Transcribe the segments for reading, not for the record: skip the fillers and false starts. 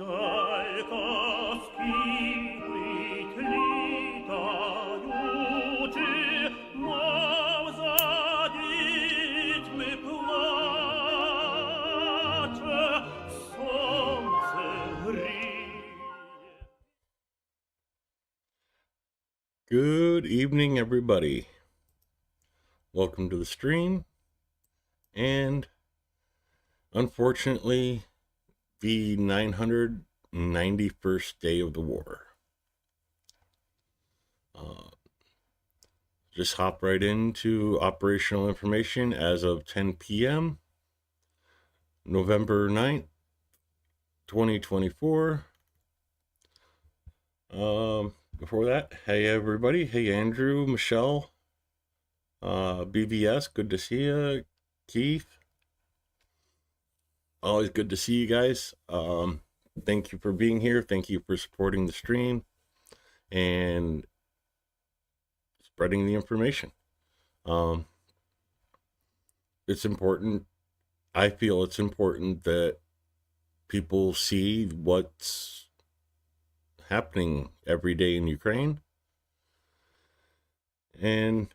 Good evening, everybody. Welcome to the stream, and unfortunately, the 991st day of the war. Just hop right into operational information as of 10 p.m. November 9th, 2024. Before that, hey everybody. Hey Andrew, Michelle, BVS, good to see you. Keith, always good to see you guys. Thank you for being here. Thank you for supporting the stream and spreading the information. It's important. I feel it's important that people see what's happening every day in Ukraine. And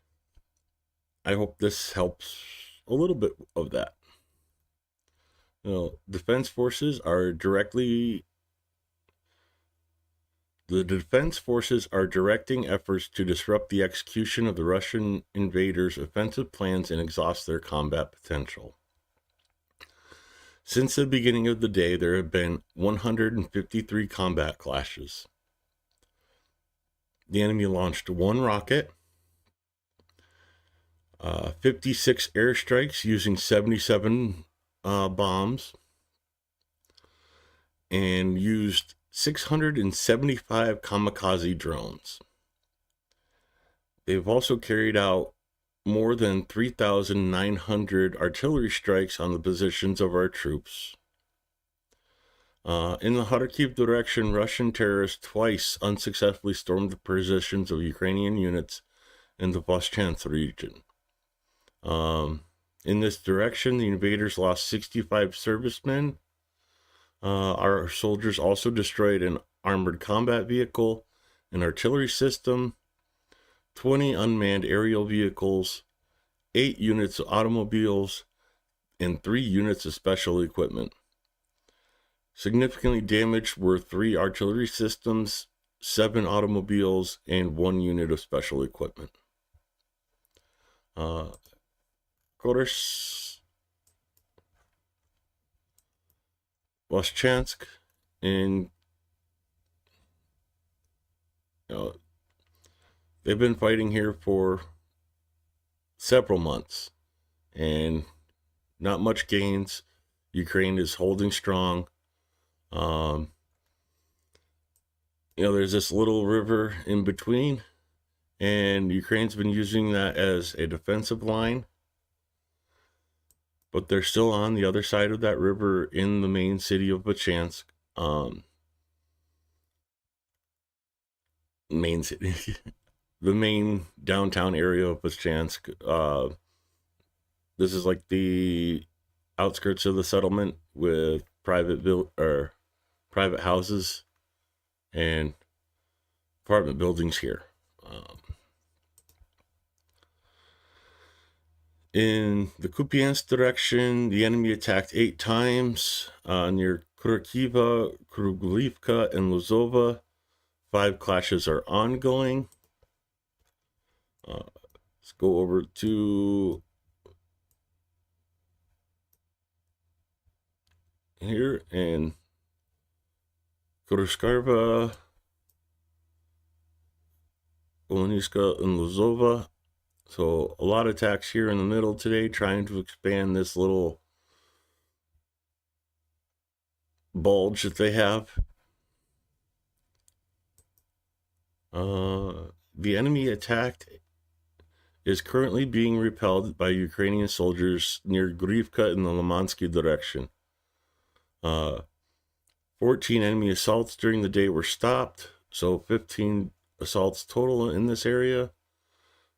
I hope this helps a little bit of that. Defense forces are directing efforts to disrupt the execution of the Russian invaders' offensive plans and exhaust their combat potential. Since the beginning of the day, there have been 153 combat clashes. The enemy launched one rocket, 56 airstrikes using 77 bombs, and used 675 kamikaze drones. They've also carried out more than 3,900 artillery strikes on the positions of our troops. In the Kharkiv direction, Russian terrorists twice unsuccessfully stormed the positions of Ukrainian units in the Voschansk region. In this direction, the invaders lost 65 servicemen. Our soldiers also destroyed an armored combat vehicle, an artillery system, 20 unmanned aerial vehicles, 8 units of automobiles, and 3 units of special equipment. Significantly damaged were 3 artillery systems, 7 automobiles, and 1 unit of special equipment. Voschansk, and they've been fighting here for several months, and not much gains. Ukraine is holding strong. There's this little river in between, and Ukraine's been using that as a defensive line, but they're still on the other side of that river in the main city of Voschansk. Main city, the main downtown area of Voschansk. This is like the outskirts of the settlement with private houses and apartment buildings here. In the Kupiansk direction, the enemy attacked 8 times near Kurakiva, Krugulivka, and Lozova. 5 clashes are ongoing. Let's go over to here and Kuroskarva, Oleniska, and Lozova. So a lot of attacks here in the middle today, trying to expand this little bulge that they have. The enemy attack is currently being repelled by Ukrainian soldiers near Grivka in the Limansky direction. 14 enemy assaults during the day were stopped, so 15 assaults total in this area.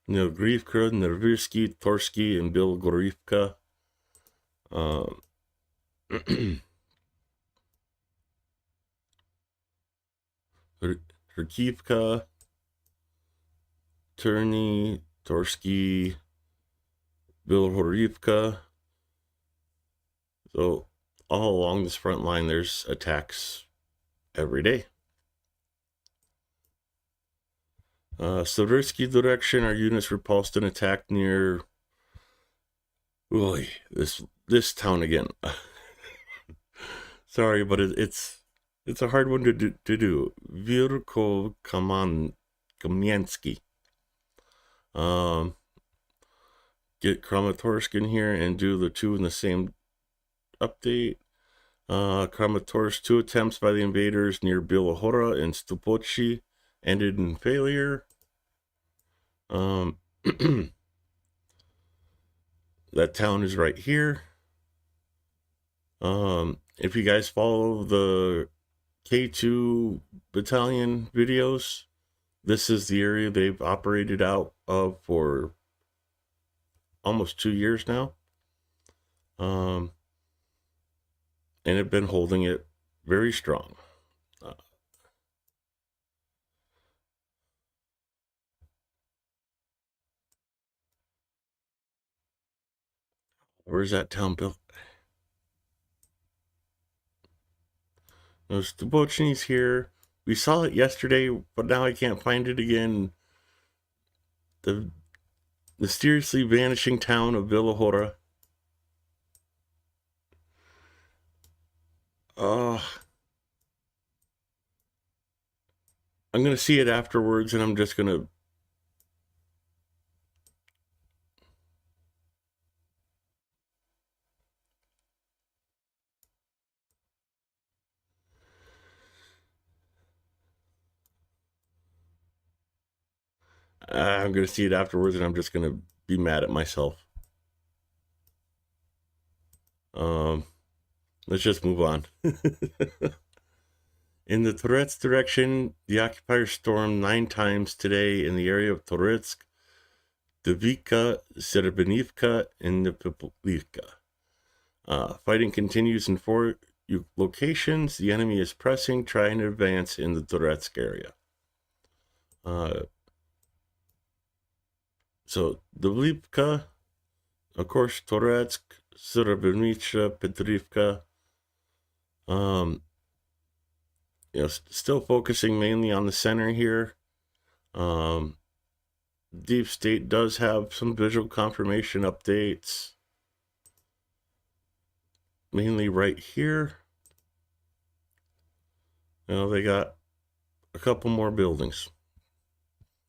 Grivka, Nervirsky, Torsky, and Bilgorivka. Herkivka, Turny, Torsky, Bilhorivka. So all along this front line, there's attacks every day. Seversky direction, our units repulsed an attack near this town again. Sorry, but it's a hard one to do. Virko Kamiensky. Get Kramatorsk in here and do the two in the same update. Kramatorsk, 2 attempts by the invaders near Bilohora and Stupochi ended in failure. That town is right here. If you guys follow the K2 battalion videos, this is the area they've operated out of for almost 2 years now. And have been holding it very strong. Where's that town built? There's the Bochini's here. We saw it yesterday, but now I can't find it again. The mysteriously vanishing town of Bilohora. I'm going to see it afterwards, and I'm just going to... I'm going to see it afterwards, and I'm just going to be mad at myself. Let's just move on. In the Toretsk direction, the occupiers stormed 9 times today in the area of Toretsk, Devika, Serebenivka, and Nepiplivka. Fighting continues in 4 locations. The enemy is pressing, trying to advance in the Toretsk area. So, Devlivka, of course, Toretsk, Serebenivka, Petrivka. Still focusing mainly on the center here. Deep State does have some visual confirmation updates. Mainly right here. They got a couple more buildings.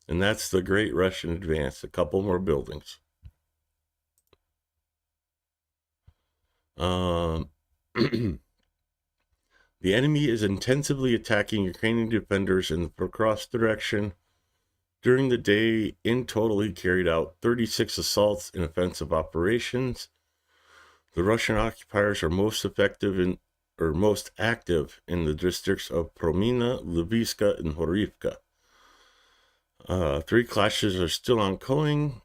And that's the Great Russian Advance, a couple more buildings. The enemy is intensively attacking Ukrainian defenders in the Pokrovsk direction. During the day, in total, he carried out 36 assaults and offensive operations. The Russian occupiers are most active in the districts of Promina, Lviska, and Horivka. 3 clashes are still ongoing.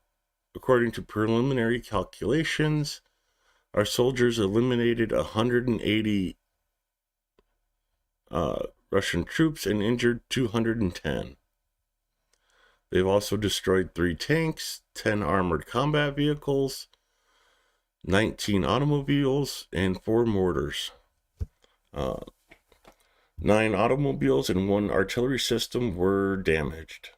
According to preliminary calculations, our soldiers eliminated 180 Russian troops and injured 210. They've also destroyed 3 tanks, 10 armored combat vehicles, 19 automobiles, and 4 mortars. 9 automobiles and 1 artillery system were damaged.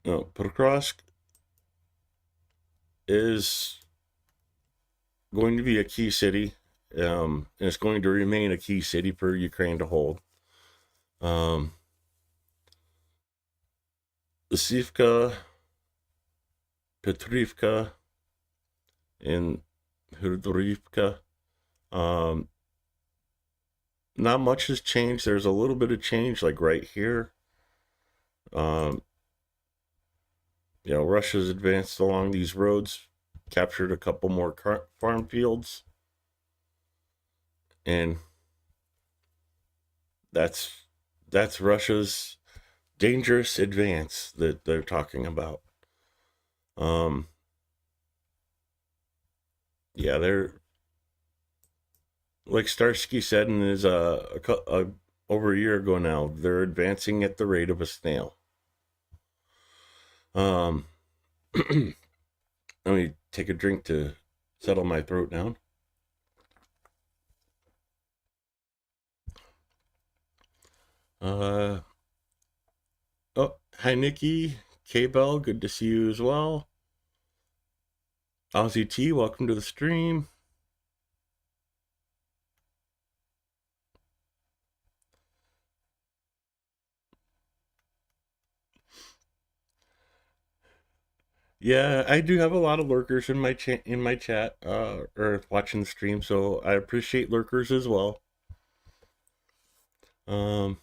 Pokrovsk is going to be a key city, and it's going to remain a key city for Ukraine to hold. Sivka, Petrivka, and Hrdorivka. Not much has changed. There's a little bit of change, like right here. Russia's advanced along these roads, captured a couple more farm fields, and that's Russia's dangerous advance that they're talking about. They're like Starsky said in his over a year ago now, they're advancing at the rate of a snail. Let me take a drink to settle my throat down. Oh, hi Nikki, K-Bell, good to see you as well. Aussie T, welcome to the stream. Yeah, I do have a lot of lurkers in my chat, or watching the stream, so I appreciate lurkers as well. It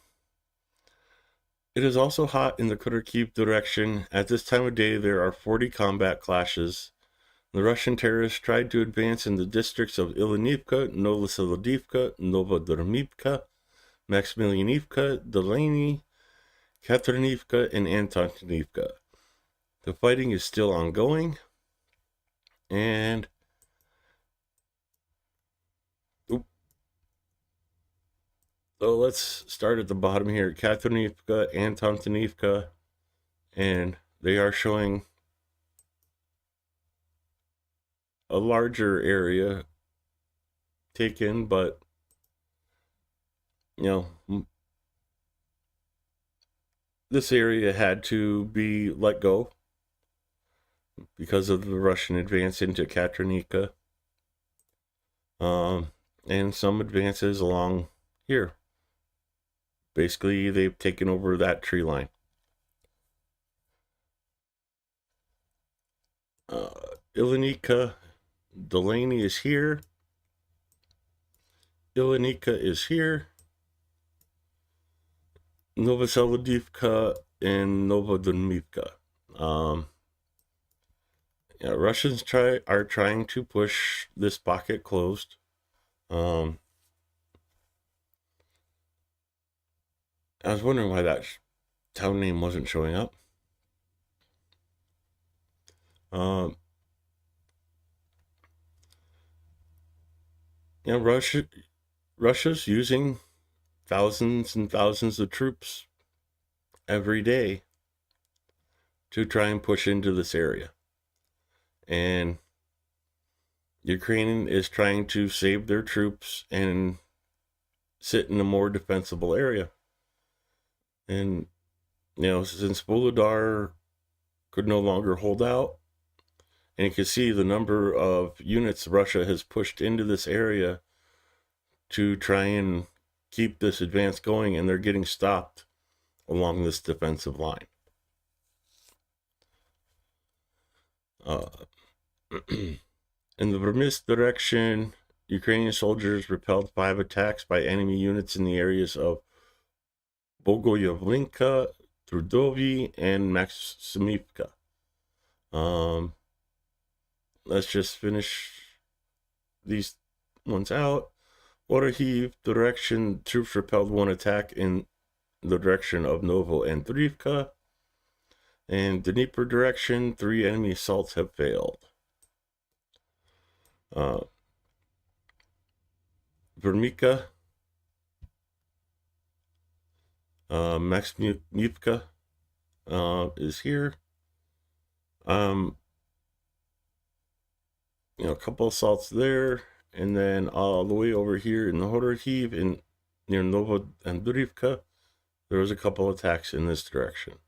is also hot in the Kharkiv direction. At this time of day, there are 40 combat clashes. The Russian terrorists tried to advance in the districts of Ilanivka, Novoselodivka, Novodormivka, Maximilianivka, Delaney, Katerinivka, and Antonivka. The fighting is still ongoing, and so let's start at the bottom here. Katerinivka, Antonivka, and they are showing a larger area taken, but you know, this area had to be let go because of the Russian advance into Katrinika, and some advances along here. Basically, they've taken over that tree line. Ilanika, Delaney is here. Ilanika is here. Novoselodivka and Novodormivka. Yeah, Russians are trying to push this pocket closed. I was wondering why that town name wasn't showing up. Yeah, Russia's using thousands and thousands of troops every day to try and push into this area. And Ukraine is trying to save their troops and sit in a more defensible area. And, since Volodar could no longer hold out, and you can see the number of units Russia has pushed into this area to try and keep this advance going, and they're getting stopped along this defensive line. In the Vermis direction, Ukrainian soldiers repelled 5 attacks by enemy units in the areas of Bogoyavlinka, Trudovy, and Maximivka. Let's just finish these ones out. Waterheave direction, troops repelled 1 attack in the direction of Novo and Drivka. And Dnieper direction, 3 enemy assaults have failed. Vermika, Maximivka is here. A couple assaults there, and then all the way over here in the Hodorhiv in near Novo and Durivka, there was a couple attacks in this direction.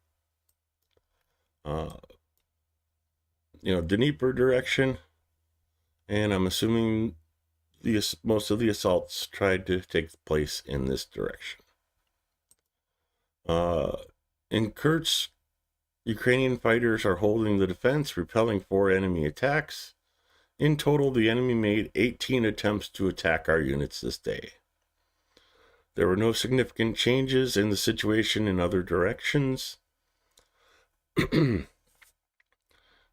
Dnieper direction, and I'm assuming most of the assaults tried to take place in this direction. In Kursk, Ukrainian fighters are holding the defense, repelling 4 enemy attacks. In total, the enemy made 18 attempts to attack our units this day. There were no significant changes in the situation in other directions.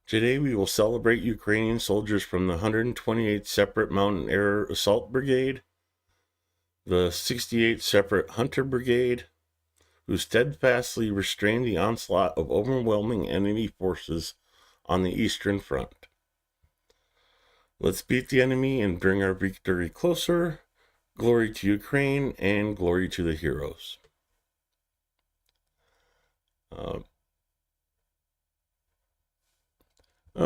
Today, we will celebrate Ukrainian soldiers from the 128th Separate Mountain Air Assault Brigade, the 68th Separate Hunter Brigade, who steadfastly restrained the onslaught of overwhelming enemy forces on the Eastern Front. Let's beat the enemy and bring our victory closer. Glory to Ukraine and glory to the heroes.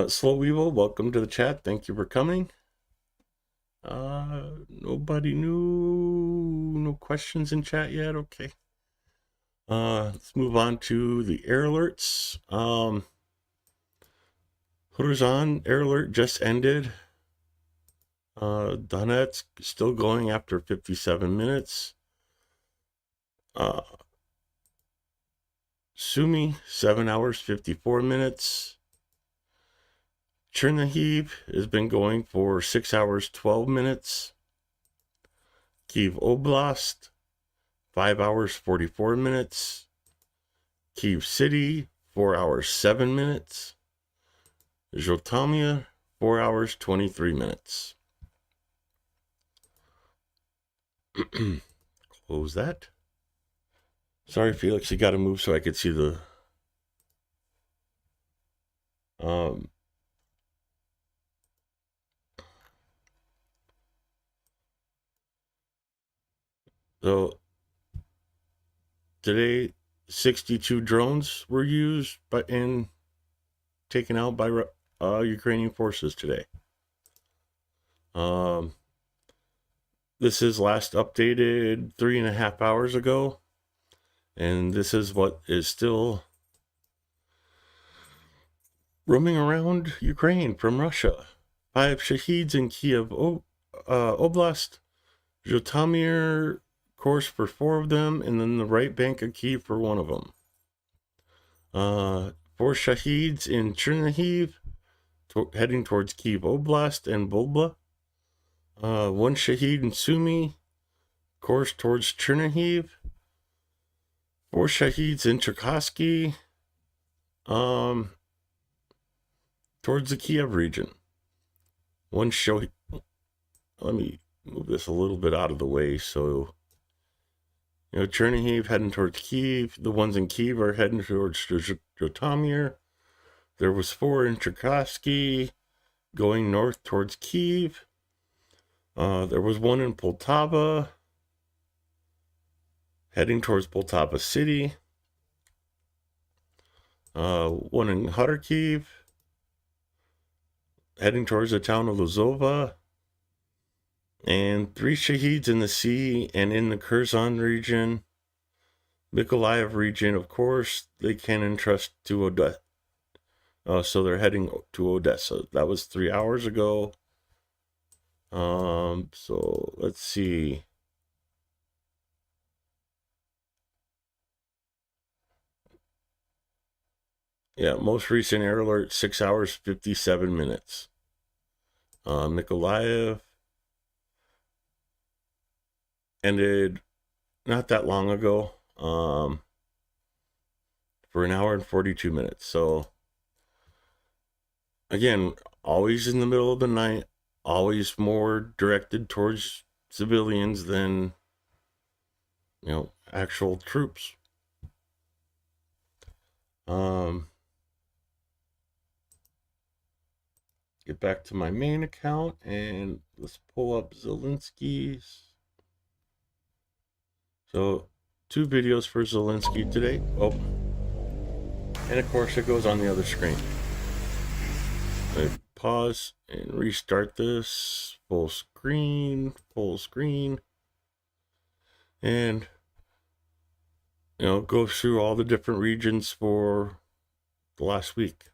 Slow Weevil, welcome to the chat. Thank you for coming. Nobody new, no questions in chat yet. Okay. Let's move on to the air alerts. Hooters on air alert just ended. Donetsk still going after 57 minutes. Sumy 7 hours 54 minutes. Chernihiv has been going for 6 hours 12 minutes. Kyiv Oblast 5 hours 44 minutes. Kyiv City 4 hours 7 minutes. Zhytomyr 4 hours 23 minutes. Close that. Sorry, Felix, you got to move so I could see the so today 62 drones were used and taken out by Ukrainian forces today. This is last updated 3.5 hours ago, and this is what is still roaming around Ukraine from Russia. 5 shaheeds in Kiev Oblast, Zhytomyr course for 4 of them, and then the right bank of Kyiv for 1 of them. 4 shaheeds in Chernihiv, heading towards Kyiv Oblast and Bulba. 1 shaheed in Sumy, course towards Chernihiv. 4 shaheeds in Cherkasky, towards the Kiev region. 1 shaheed. Let me move this a little bit out of the way so, Chernihiv heading towards Kyiv. The ones in Kyiv are heading towards Zhytomyr. There was 4 in Cherkasky going north towards Kyiv. There was 1 in Poltava heading towards Poltava City. 1 in Kharkiv heading towards the town of Lozova. And 3 shaheeds in the sea and in the Kherson region. Mykolaiv region, of course, they can entrust to Odessa. So they're heading to Odessa. That was 3 hours ago. So let's see. Yeah, most recent air alert, 6 hours, 57 minutes. Mykolaiv ended not that long ago, for 1 hour and 42 minutes. So again, always in the middle of the night, always more directed towards civilians than, actual troops. Get back to my main account and let's pull up Zelensky's. So 2 videos for Zelensky today. Oh, and of course it goes on the other screen. I pause and restart this. Full screen. And, go through all the different regions for the last week.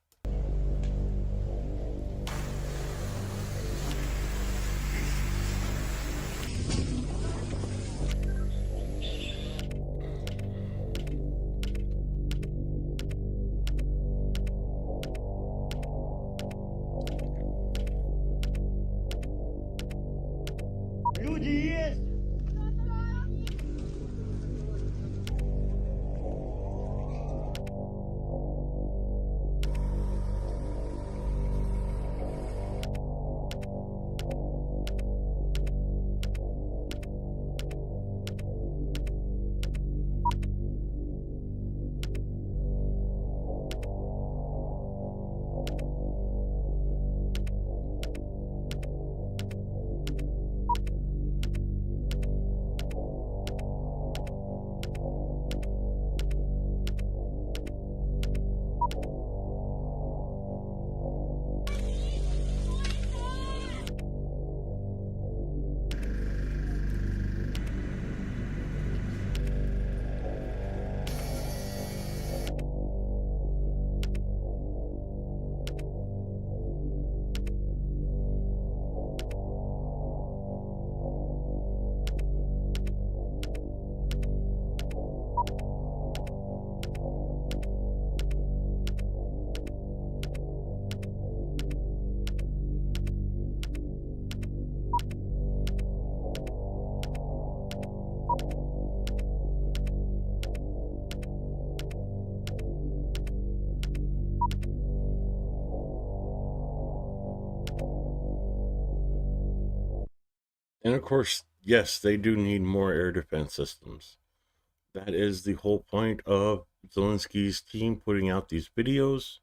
And of course, yes, they do need more air defense systems. That is the whole point of Zelensky's team putting out these videos.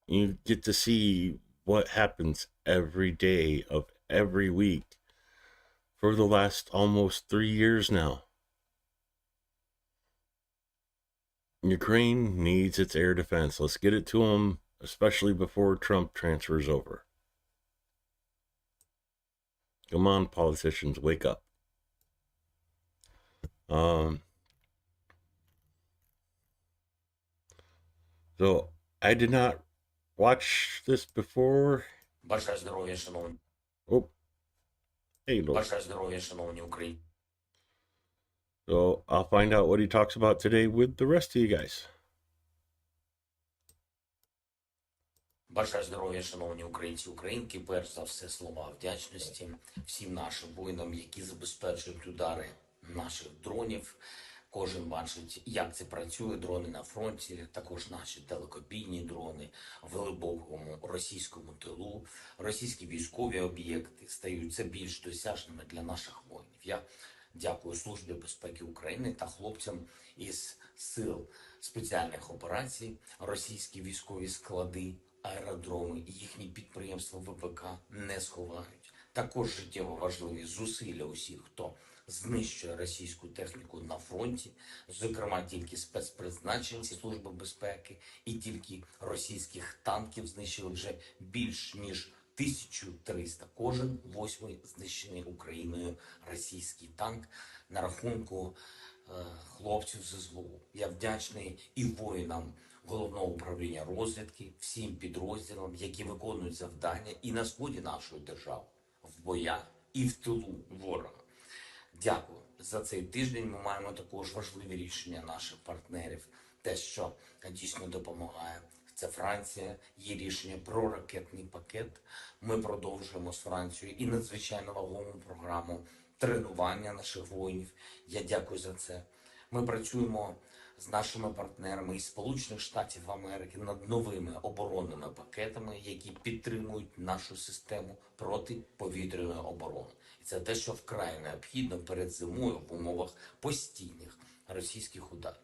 You get to see what happens every day of every week for the last almost 3 years now. Ukraine needs its air defense. Let's get it to them, especially before Trump transfers over. Come on, politicians, wake up. Um, so I did not watch this before. Бажаю здоров'я, шановні. Oh, hey, look. Бажаю здоров'я, шановні Україні. So I'll find out what he talks about today with the rest of you guys. Бажаю здоров'я, шановні українці, українки. Перш за все, слова вдячності всім нашим воїнам, які забезпечують удари наших дронів. Кожен бачить, як це працює. Дрони на фронті, також наші далекобійні дрони в глибокому російському тилу. Російські військові об'єкти стають все більш досяжними для наших воїнів. Я дякую Службі безпеки України та хлопцям із сил спеціальних операцій. Російські військові склади, аеродроми і їхні підприємства ВПК не сховають. Також життєво важливі зусилля усіх, хто знищує російську техніку на фронті, зокрема тільки спецпризначенці Служби безпеки, і тільки російських танків знищили вже більш ніж 1300. Кожен восьмий знищений Україною російський танк на рахунку хлопців ЗСУ. Я вдячний і воїнам Головного управління розвідки, всім підрозділам, які виконують завдання і на сході нашої держави, в боях і в тилу ворога. Дякую за цей тиждень. Ми маємо також важливі рішення наших партнерів. Те, що дійсно допомагає, це Франція. Є рішення про ракетний пакет. Ми продовжуємо з Францією і надзвичайно вагому програму тренування наших воїнів. Я дякую за це. Ми працюємо з нашими партнерами із Сполучених Штатів Америки над новими оборонними пакетами, які підтримують нашу систему протиповітряної оборони. І це те, що вкрай необхідно перед зимою в умовах постійних російських ударів.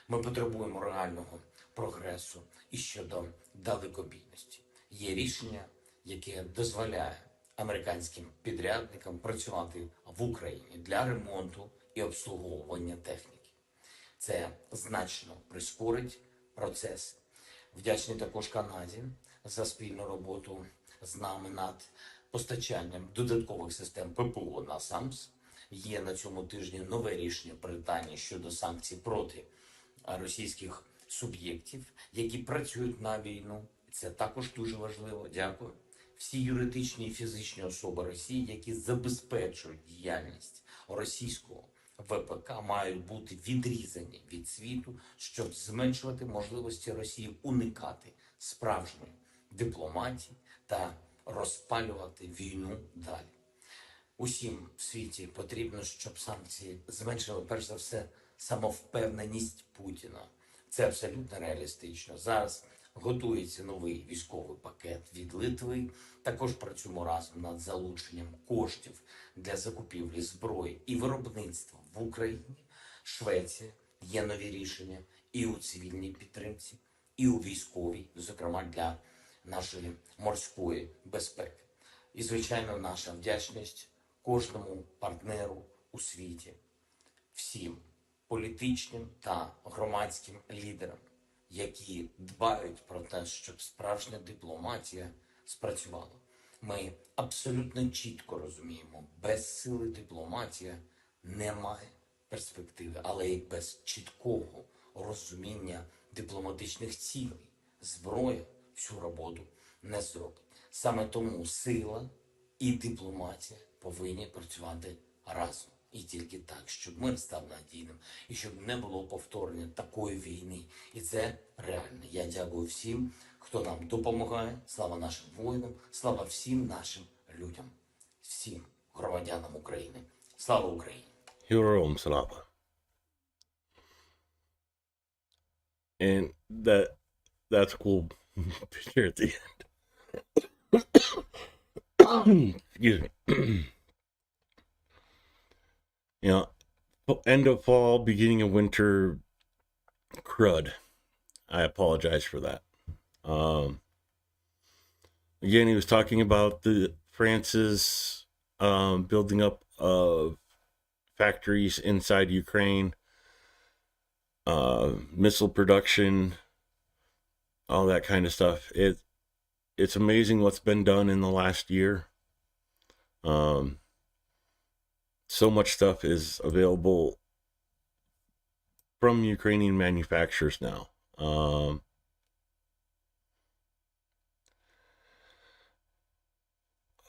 Ми потребуємо реального прогресу і щодо далекобійності. Є рішення, яке дозволяє американським підрядникам працювати в Україні для ремонту і обслуговування техніки. Це значно прискорить процес. Вдячний також Канаді за спільну роботу з нами над постачанням додаткових систем ППО на САМС. Є на цьому тижні нове рішення Британії щодо санкцій проти російських суб'єктів, які працюють на війну. Це також дуже важливо. Дякую. Всі юридичні і фізичні особи Росії, які забезпечують діяльність російського ВПК, мають бути відрізані від світу, щоб зменшувати можливості Росії уникати справжньої дипломатії та розпалювати війну далі. Усім в світі потрібно, щоб санкції зменшили, перш за все, самовпевненість Путіна. Це абсолютно реалістично. Зараз готується новий військовий пакет від Литви. Також працюємо разом над залученням коштів для закупівлі зброї і виробництва в Україні. Швеція, є нові рішення і у цивільній підтримці, і у військовій, зокрема для нашої морської безпеки. І, звичайно, наша вдячність кожному партнеру у світі, всім політичним та громадським лідерам, які дбають про те, щоб справжня дипломатія спрацювала. Ми абсолютно чітко розуміємо, без сили дипломатія немає перспективи, але й без чіткого розуміння дипломатичних цілей зброя всю роботу не зробить. Саме тому сила і дипломатія повинні працювати разом. І тільки так, щоб мир став надійним і щоб не було повторення такої війни. І це реально. Я дякую всім, хто нам допомагає. Слава нашим воїнам, слава всім нашим людям, всім громадянам України. Слава Україні! Героям слава. And that's cool picture at the end. Excuse me. you know, end of fall, beginning of winter crud. I apologize for that. Um, Again, he was talking about the France's building up of factories inside Ukraine, missile production, all that kind of stuff. It's amazing what's been done in the last year. Um, so much stuff is available from Ukrainian manufacturers now.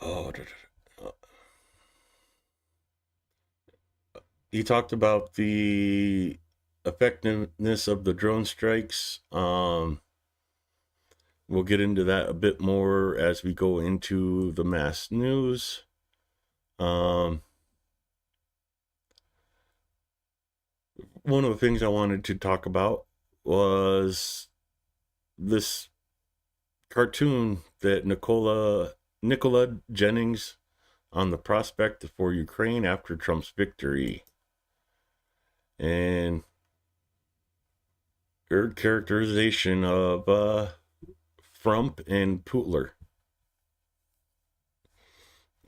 Oh, he talked about the effectiveness of the drone strikes. We'll get into that a bit more as we go into the mass news. One of the things I wanted to talk about was this cartoon that Nicola Jennings on the prospect for Ukraine after Trump's victory. And her characterization of Frump and Putler.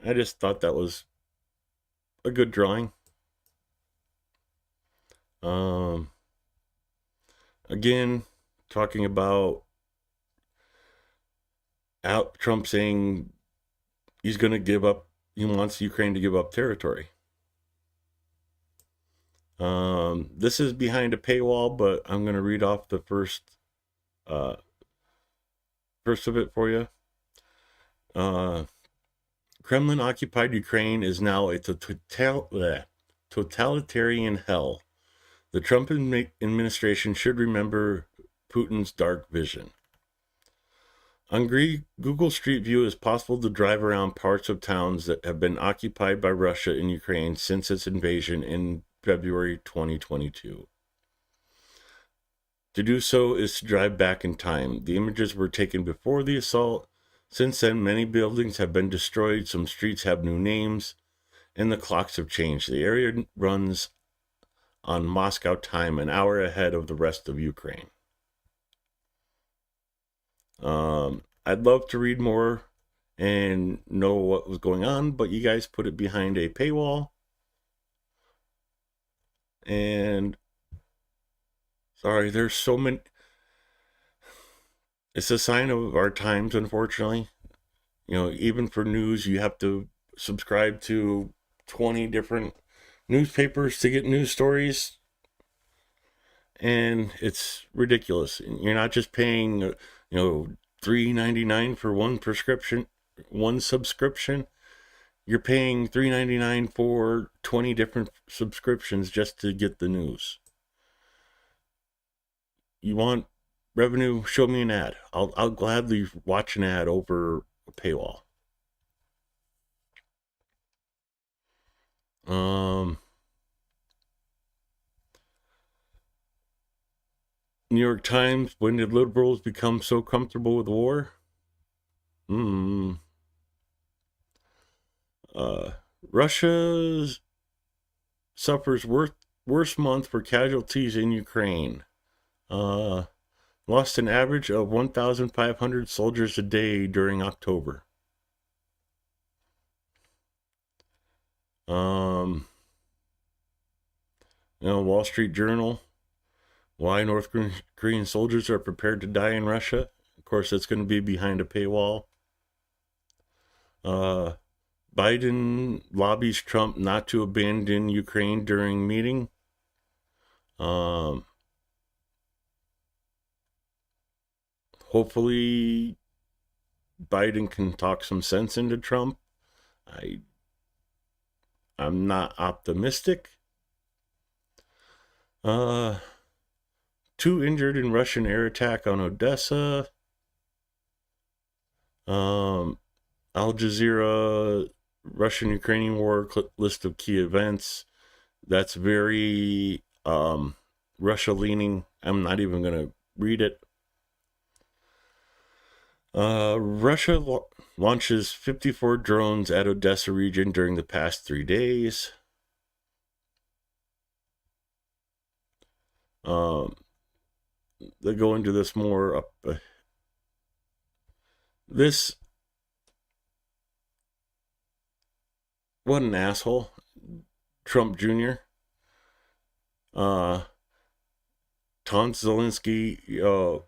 I just thought that was a good drawing. Again, talking about Trump saying he's going to give up, he wants Ukraine to give up territory. This is behind a paywall, but I'm going to read off the first of it for you. Kremlin occupied Ukraine is now a totalitarian hell. The Trump administration should remember Putin's dark vision. On Google Street View, it is possible to drive around parts of towns that have been occupied by Russia in Ukraine since its invasion in February 2022. To do so is to drive back in time. The images were taken before the assault. Since then, many buildings have been destroyed, some streets have new names, and the clocks have changed. The area runs on Moscow time, an hour ahead of the rest of Ukraine. I'd love to read more and know what was going on, but you guys put it behind a paywall. And sorry, there's so many. It's a sign of our times, unfortunately. You know, even for news, you have to subscribe to 20 different newspapers to get news stories. And it's ridiculous. You're not just paying, $3.99 for one subscription. You're paying $3.99 for 20 different subscriptions just to get the news. You want revenue? Show me an ad. I'll gladly watch an ad over a paywall. New York Times, when did liberals become so comfortable with war? Russia suffers worst month for casualties in Ukraine. Lost an average of 1,500 soldiers a day during October. Wall Street Journal, why North Korean soldiers are prepared to die in Russia. Of course, that's going to be behind a paywall. Biden lobbies Trump not to abandon Ukraine during meeting. Hopefully, Biden can talk some sense into Trump. I'm not optimistic. 2 injured in Russian air attack on Odessa. Al Jazeera, Russian-Ukrainian war list of key events. That's very Russia-leaning. I'm not even going to read it. Russia launches 54 drones at Odessa region during the past 3 days. Um, they go into this more up. This, what an asshole, Trump Jr. Tom Zelensky.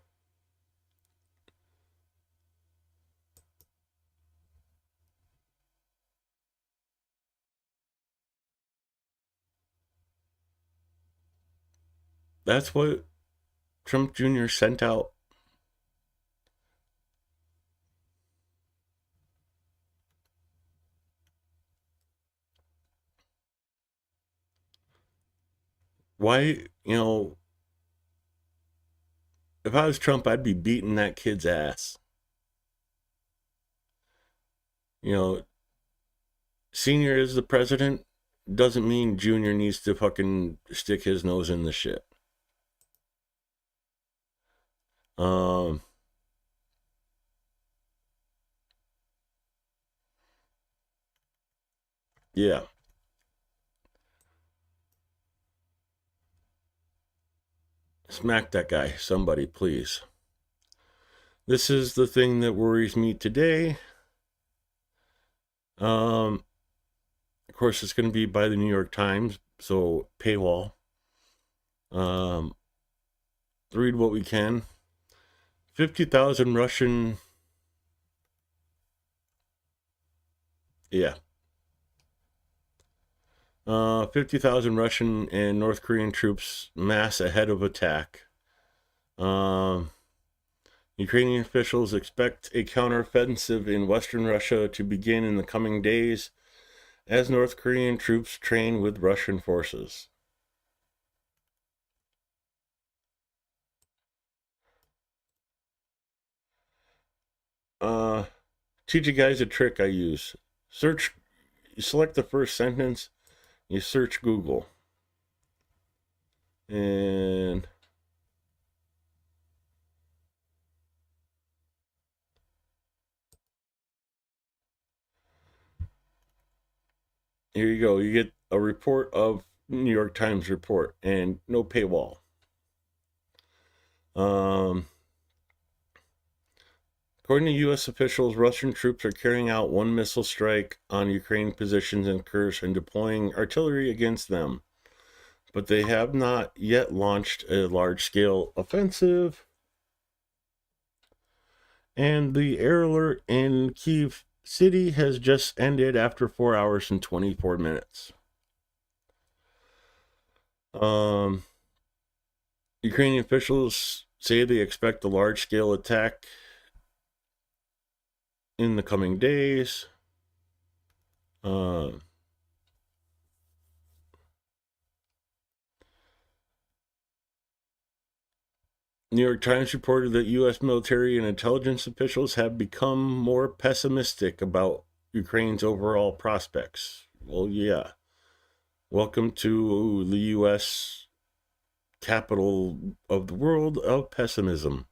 That's what Trump Jr. sent out. Why, if I was Trump, I'd be beating that kid's ass. You know, Senior is the president doesn't mean Junior needs to fucking stick his nose in the shit. Um, yeah, smack that guy, somebody, please. This is the thing that worries me today. Of course, it's going to be by the New York Times, so paywall. Read what we can. 50,000 Russian. Yeah. 50,000 Russian and North Korean troops mass ahead of attack. Ukrainian officials expect a counteroffensive in western Russia to begin in the coming days as North Korean troops train with Russian forces. Teach you guys a trick I use. Search, you select the first sentence, you search Google. And here you go. You get a report of New York Times report and no paywall. According to U.S. officials, Russian troops are carrying out one missile strike on Ukraine positions in Kursk and deploying artillery against them. But they have not yet launched a large-scale offensive. And the air alert in Kyiv City has just ended after 4 hours and 24 minutes. Ukrainian officials say they expect a large-scale attack in the coming days. New York Times reported that U.S. military and intelligence officials have become more pessimistic about Ukraine's overall prospects. Well, yeah. Welcome to the U.S. capital of the world of pessimism.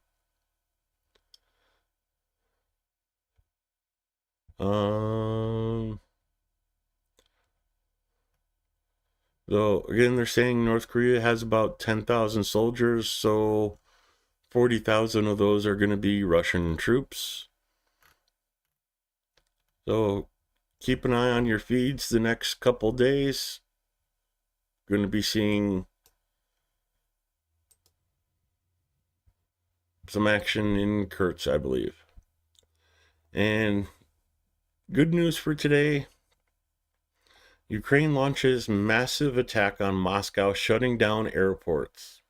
So again, they're saying North Korea has about 10,000 soldiers, so 40,000 of those are going to be Russian troops. So keep an eye on your feeds the next couple days. Going to be seeing some action in Kurtz, I believe. And good news for today. Ukraine launches massive attack on Moscow, shutting down airports.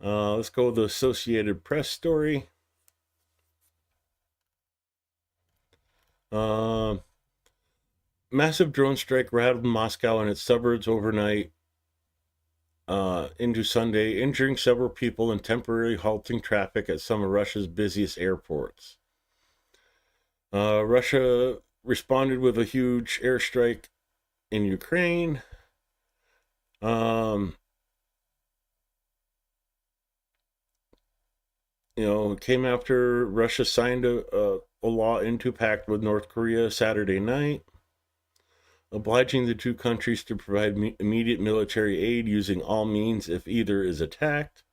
Let's go with the Associated Press story. Massive drone strike rattled Moscow and its suburbs overnight into Sunday, injuring several people and temporarily halting traffic at some of Russia's busiest airports. Russia responded with a huge airstrike in Ukraine. It came after Russia signed a law into pact with North Korea Saturday night. obliging the two countries to provide immediate military aid using all means if either is attacked.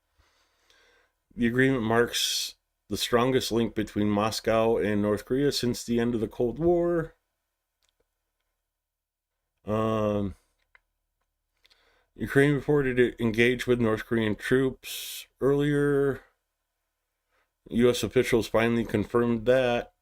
The agreement marks the strongest link between Moscow and North Korea since the end of the Cold War. Ukraine reported it engaged with North Korean troops earlier. U.S. officials finally confirmed that.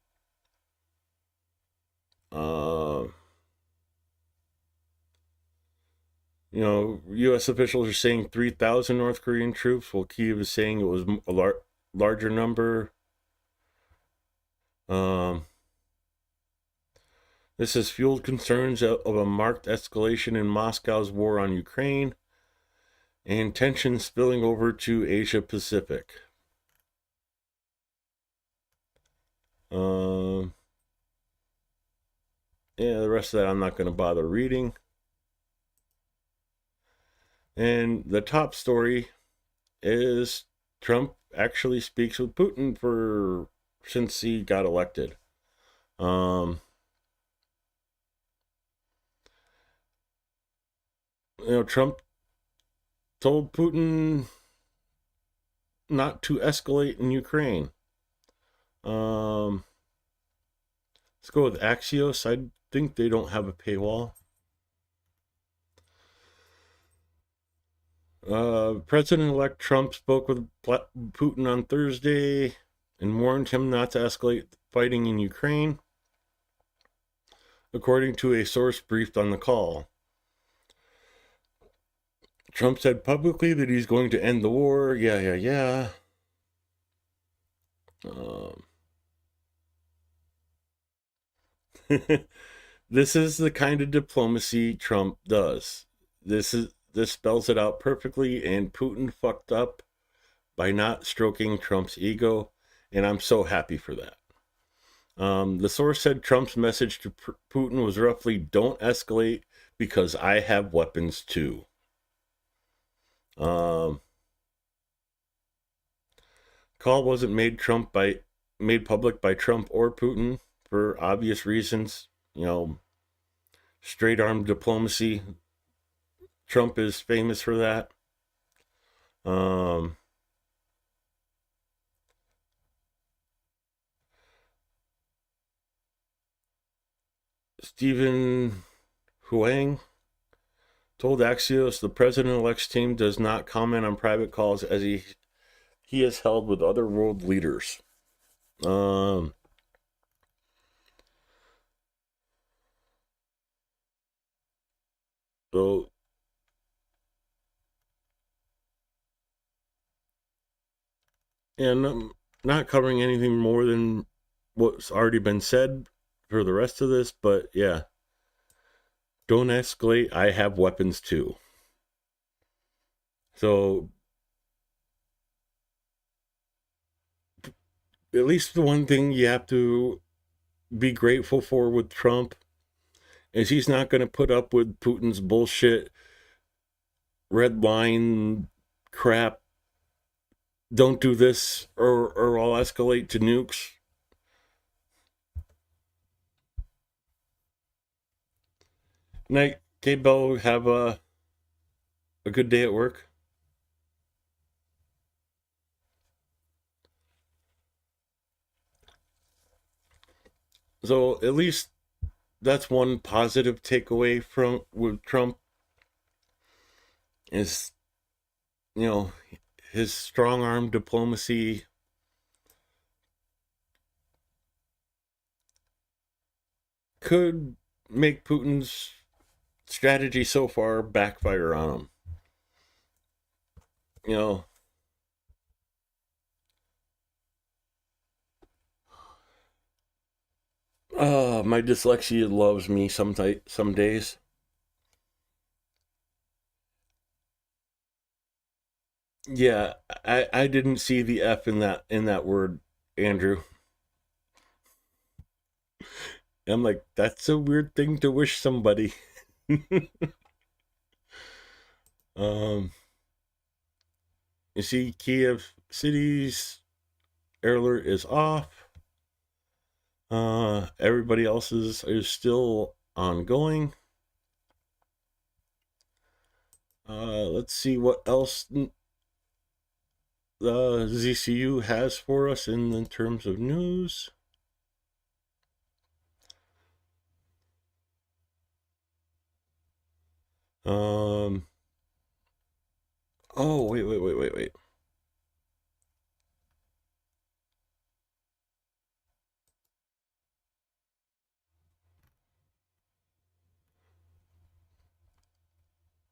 U.S. officials are saying 3,000 North Korean troops, while Kyiv is saying it was a larger number. This has fueled concerns of a marked escalation in Moscow's war on Ukraine and tensions spilling over to Asia Pacific. The rest of that I'm not going to bother reading. And the top story is Trump actually speaks with Putin since he got elected. Trump told Putin not to escalate in Ukraine. Let's go with Axios. I think they don't have a paywall. President-elect Trump spoke with Putin on Thursday and warned him not to escalate fighting in Ukraine, according to a source briefed on the call. Trump said publicly that he's going to end the war. Yeah. This is the kind of diplomacy Trump does. This spells it out perfectly, and Putin fucked up by not stroking Trump's ego, and I'm so happy for that. The source said Trump's message to Putin was roughly, don't escalate because I have weapons too. Call wasn't made public by Trump or Putin for obvious reasons. Straight arm diplomacy. Trump is famous for that. Stephen Huang told Axios the president-elect's team does not comment on private calls as he has held with other world leaders. So, and I'm not covering anything more than what's already been said for the rest of this, but yeah. Don't escalate, I have weapons too. So, at least the one thing you have to be grateful for with Trump is he's not going to put up with Putin's bullshit, red line crap. Don't do this or I'll escalate to nukes. Night, K-Bell. Have a good day at work. So at least that's one positive takeaway from with Trump is, his strong arm diplomacy could make Putin's strategy so far backfire on him. My dyslexia loves me some days. Yeah, I didn't see the F in that word, Andrew. I'm like, that's a weird thing to wish somebody. You see, Kiev city's air alert is off. Everybody else's is still ongoing. Let's see what else the ZCU has for us in terms of news. Um. Oh, wait.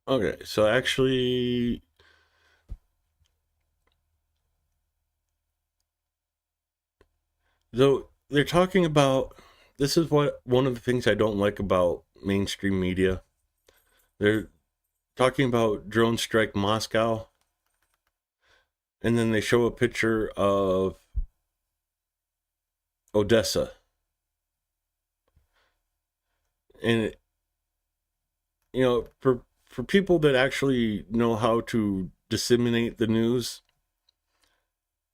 Okay, so actually, though they're talking about, this is what one of the things I don't like about mainstream media. They're talking about drone strike Moscow, and then they show a picture of Odessa, and for people that actually know how to disseminate the news,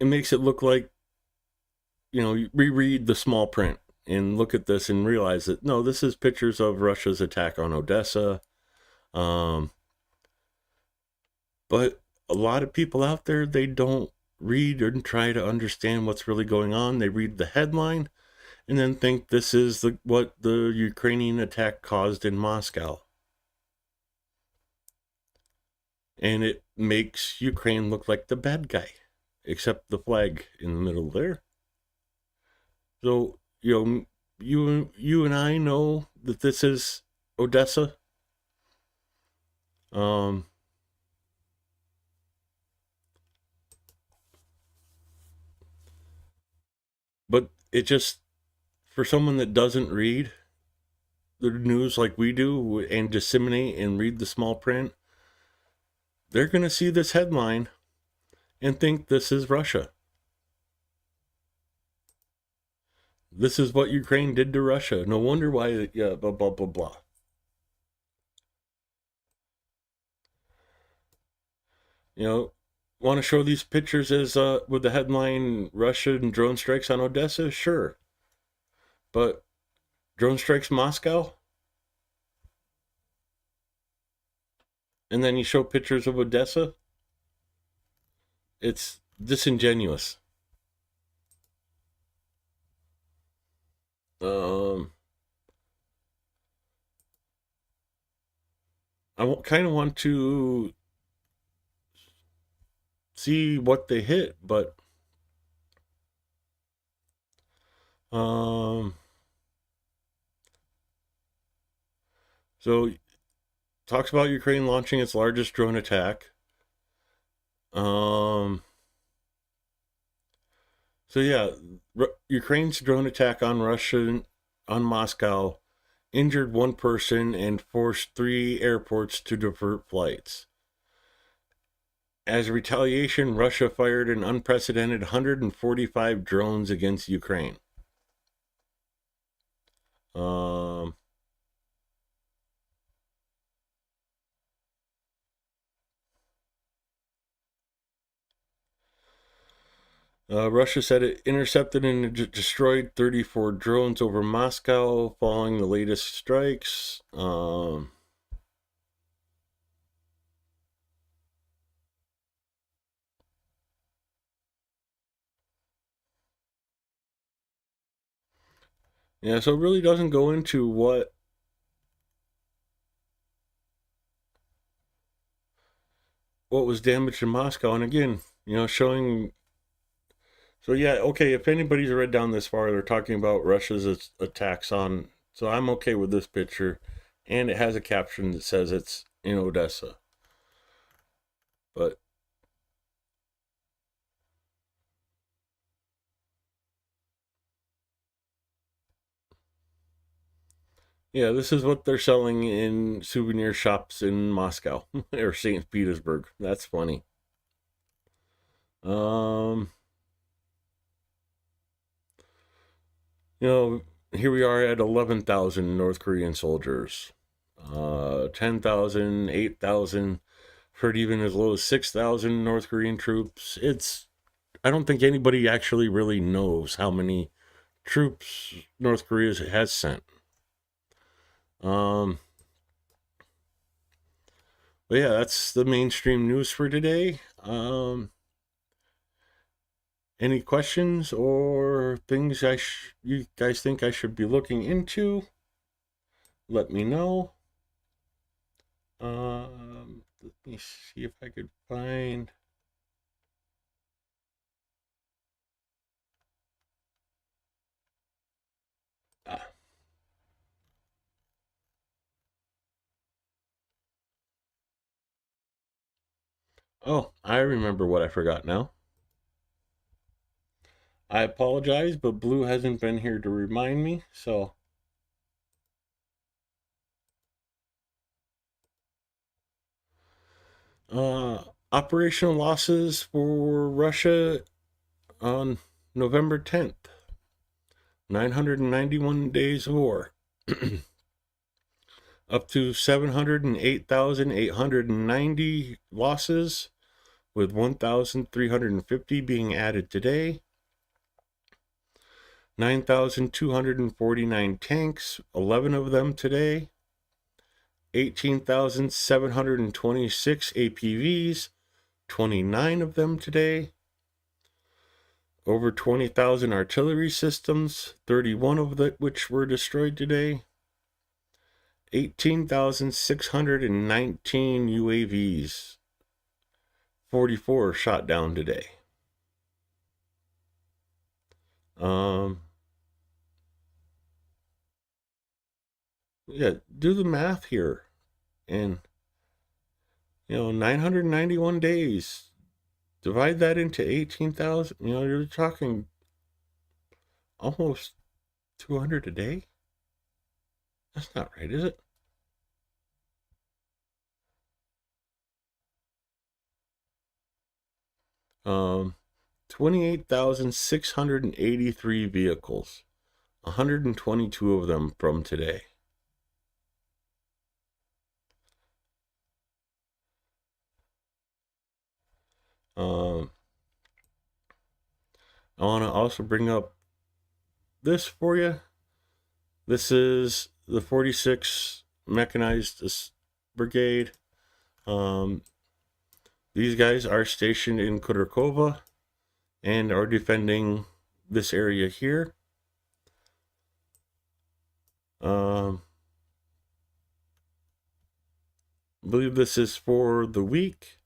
it makes it look like, you reread the small print and look at this and realize that no, this is pictures of Russia's attack on Odessa. Um, but a lot of people out there, they don't read and try to understand what's really going on. They read the headline and then think this is what the Ukrainian attack caused in Moscow. And it makes Ukraine look like the bad guy, except the flag in the middle there. So, you and I know that this is Odessa. Um, but it just, for someone that doesn't read the news like we do and disseminate and read the small print, they're going to see this headline and think this is Russia. This is what Ukraine did to Russia. No wonder why, yeah, blah, blah, blah, blah. You know, want to show these pictures as with the headline Russian drone strikes on Odessa? Sure. But drone strikes Moscow? And then you show pictures of Odessa? It's disingenuous. Um, I kind of want to see what they hit, but um, so talks about Ukraine launching its largest drone attack. Um, so yeah, Ukraine's drone attack on Moscow injured one person and forced 3 airports to divert flights. As a retaliation, Russia fired an unprecedented 145 drones against Ukraine. Um, Russia said it intercepted and destroyed 34 drones over Moscow following the latest strikes. Yeah, so it really doesn't go into what was damaged in Moscow. And again, showing. So yeah, okay. If anybody's read down this far, they're talking about Russia's attacks on. So I'm okay with this picture, and it has a caption that says it's in Odessa. But yeah, this is what they're selling in souvenir shops in Moscow or St. Petersburg. That's funny. Um, you know, Here we are at 11,000 North Korean soldiers. 10,000, 8,000, heard even as low as 6,000 North Korean troops. I don't think anybody actually really knows how many troops North Korea has sent. But yeah, that's the mainstream news for today. Any questions or things you guys think I should be looking into? Let me know. Let me see if I could find. Ah. Oh, I remember what I forgot now. I apologize, but Blue hasn't been here to remind me, so. Operational losses for Russia on November 10th. 991 days of war. Up to 708,890 losses, with 1,350 being added today. 9,249 tanks, 11 of them today. 18,726 APVs, 29 of them today. Over 20,000 artillery systems, 31 of which were destroyed today. 18,619 UAVs, 44 shot down today. Yeah, do the math here. And, 991 days. Divide that into 18,000. You're talking almost 200 a day. That's not right, is it? 28,683 vehicles. 122 of them from today. I want to also bring up this for you. This is the 46th Mechanized Brigade. These guys are stationed in Khodorkova and are defending this area here. I believe this is for the week.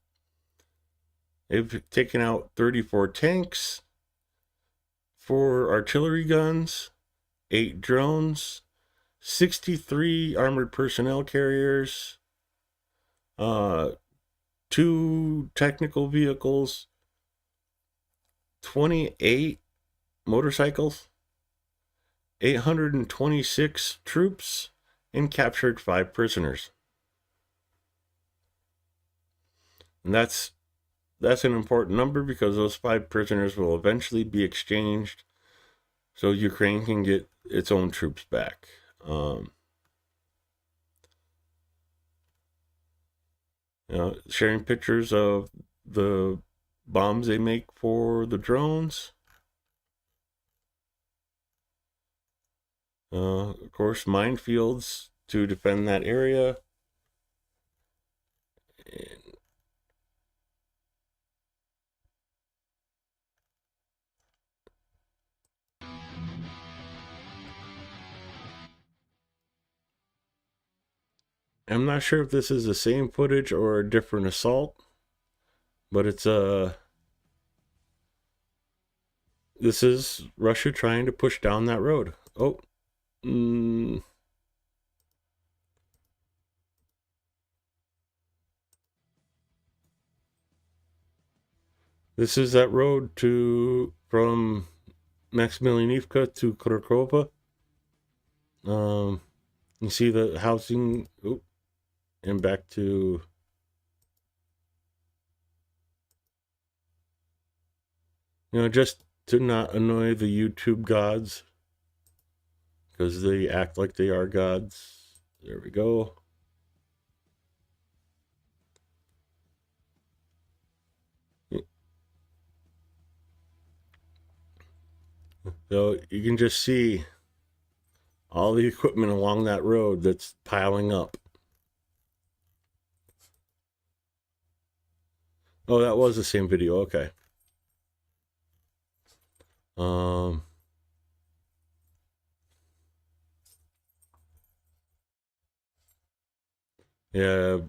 They've taken out 34 tanks, 4 artillery guns, 8 drones, 63 armored personnel carriers, 2 technical vehicles, 28 motorcycles, 826 troops, and captured 5 prisoners. And that's an important number because those 5 prisoners will eventually be exchanged so Ukraine can get its own troops back. Sharing pictures of the bombs they make for the drones. Of course, minefields to defend that area. And I'm not sure if this is the same footage or a different assault, but it's this is Russia trying to push down that road. Oh, this is that road from Maximilianivka to Khodorkova. You see the housing, and back to just to not annoy the YouTube gods because they act like they are gods. There we go. So you can just see all the equipment along that road that's piling up. Oh, that was the same video. Okay. Um, yeah,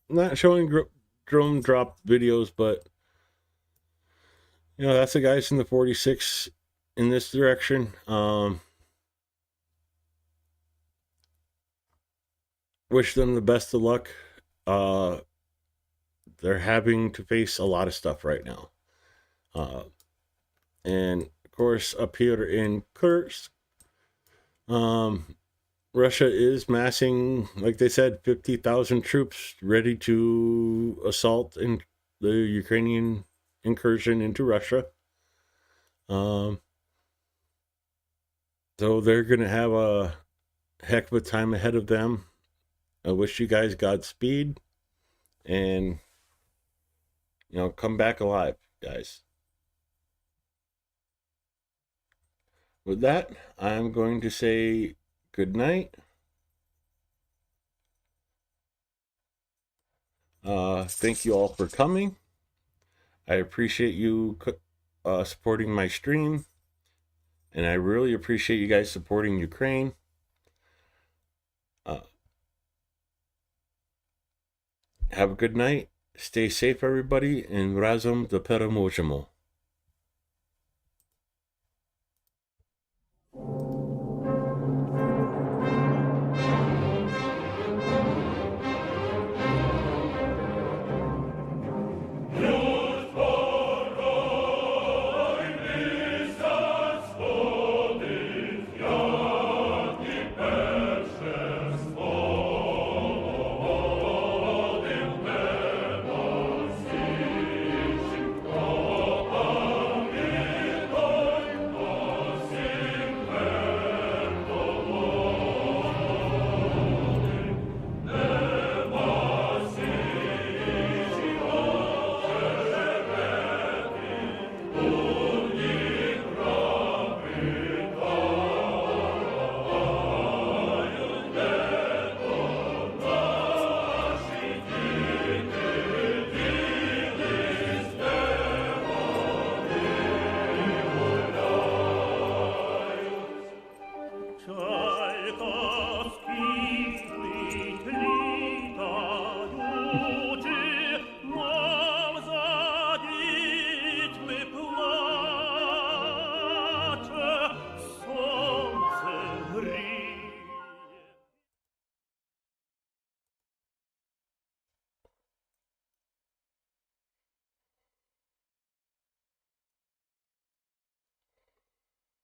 not showing drone drop videos, but that's the guys in the 46 in this direction. Wish them the best of luck. Uh, they're having to face a lot of stuff right now. And of course, up here in Kursk, Russia is massing, like they said, 50,000 troops ready to assault in the Ukrainian incursion into Russia. So they're going to have a heck of a time ahead of them. I wish you guys Godspeed and, come back alive, guys. With that, I'm going to say good night. Thank you all for coming. I appreciate you supporting my stream, and I really appreciate you guys supporting Ukraine. Have a good night. Stay safe, everybody, and razom do переможемо.